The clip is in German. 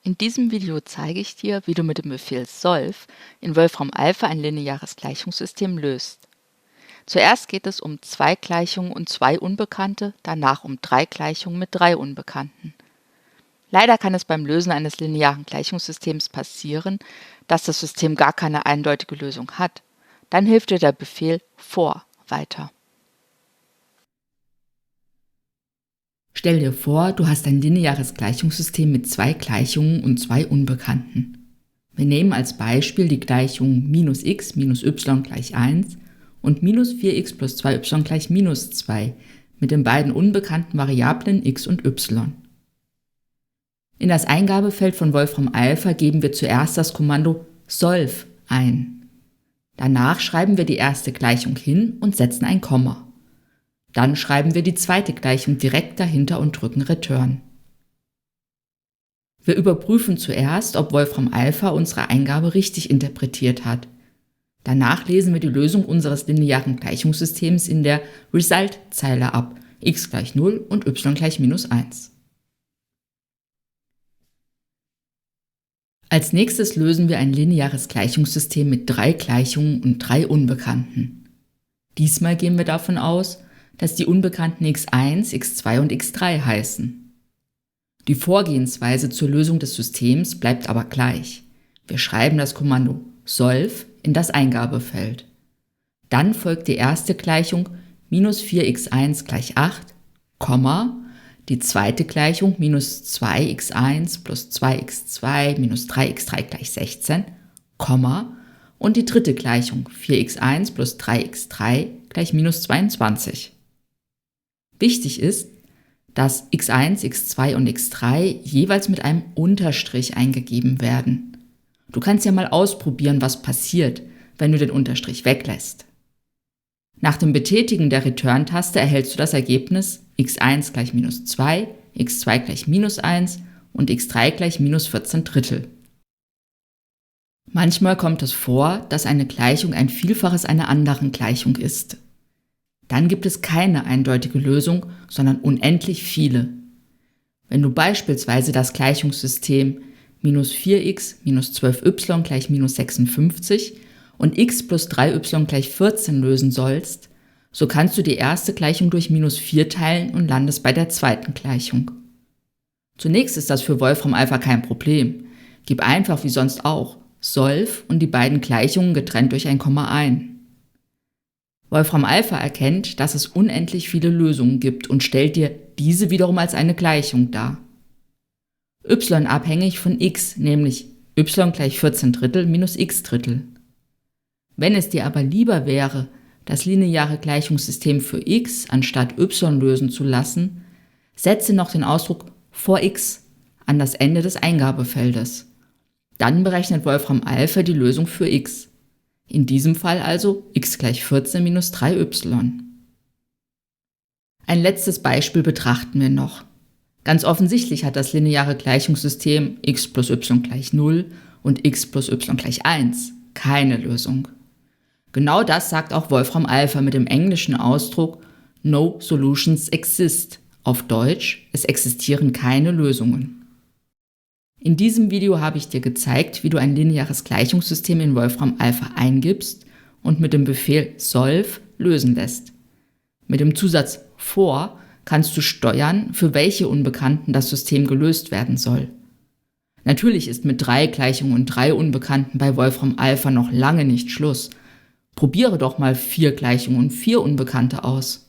In diesem Video zeige ich dir, wie du mit dem Befehl solve in Wolfram Alpha ein lineares Gleichungssystem löst. Zuerst geht es um 2 Gleichungen und 2 Unbekannte, danach um 3 Gleichungen mit 3 Unbekannten. Leider kann es beim Lösen eines linearen Gleichungssystems passieren, dass das System gar keine eindeutige Lösung hat. Dann hilft dir der Befehl for weiter. Stell dir vor, du hast ein lineares Gleichungssystem mit 2 Gleichungen und 2 Unbekannten. Wir nehmen als Beispiel die Gleichung -x minus y gleich 1 und -4x plus 2y gleich -2 mit den beiden unbekannten Variablen x und y. In das Eingabefeld von Wolfram Alpha geben wir zuerst das Kommando solve ein. Danach schreiben wir die erste Gleichung hin und setzen ein Komma. Dann schreiben wir die zweite Gleichung direkt dahinter und drücken Return. Wir überprüfen zuerst, ob Wolfram Alpha unsere Eingabe richtig interpretiert hat. Danach lesen wir die Lösung unseres linearen Gleichungssystems in der Result-Zeile ab, x gleich 0 und y gleich -1. Als nächstes lösen wir ein lineares Gleichungssystem mit 3 Gleichungen und 3 Unbekannten. Diesmal gehen wir davon aus, dass die Unbekannten x1, x2 und x3 heißen. Die Vorgehensweise zur Lösung des Systems bleibt aber gleich. Wir schreiben das Kommando solve in das Eingabefeld. Dann folgt die erste Gleichung -4x1 gleich 8, die zweite Gleichung -2x1 plus 2x2 minus 3x3 gleich 16, und die dritte Gleichung 4x1 plus 3x3 gleich -22. Wichtig ist, dass x1, x2 und x3 jeweils mit einem Unterstrich eingegeben werden. Du kannst ja mal ausprobieren, was passiert, wenn du den Unterstrich weglässt. Nach dem Betätigen der Return-Taste erhältst du das Ergebnis x1 gleich -2, x2 gleich -1 und x3 gleich -14 Manchmal kommt es vor, dass eine Gleichung ein Vielfaches einer anderen Gleichung ist. Dann gibt es keine eindeutige Lösung, sondern unendlich viele. Wenn du beispielsweise das Gleichungssystem -4x minus 12y gleich -56 und x plus 3y gleich 14 lösen sollst, so kannst du die erste Gleichung durch -4 teilen und landest bei der zweiten Gleichung. Zunächst ist das für Wolfram Alpha kein Problem. Gib einfach wie sonst auch solve und die beiden Gleichungen getrennt durch ein Komma ein. Wolfram Alpha erkennt, dass es unendlich viele Lösungen gibt und stellt dir diese wiederum als eine Gleichung dar. y abhängig von x, nämlich y gleich 14 minus x Drittel. Wenn es dir aber lieber wäre, das lineare Gleichungssystem für x anstatt y lösen zu lassen, setze noch den Ausdruck for x an das Ende des Eingabefeldes. Dann berechnet Wolfram Alpha die Lösung für x. In diesem Fall also x gleich 14 minus 3y. Ein letztes Beispiel betrachten wir noch. Ganz offensichtlich hat das lineare Gleichungssystem x plus y gleich 0 und x plus y gleich 1 keine Lösung. Genau das sagt auch Wolfram Alpha mit dem englischen Ausdruck No solutions exist. Auf Deutsch, es existieren keine Lösungen. In diesem Video habe ich dir gezeigt, wie du ein lineares Gleichungssystem in Wolfram Alpha eingibst und mit dem Befehl solve lösen lässt. Mit dem Zusatz for kannst du steuern, für welche Unbekannten das System gelöst werden soll. Natürlich ist mit 3 Gleichungen und 3 Unbekannten bei Wolfram Alpha noch lange nicht Schluss. Probiere doch mal 4 Gleichungen und 4 Unbekannte aus.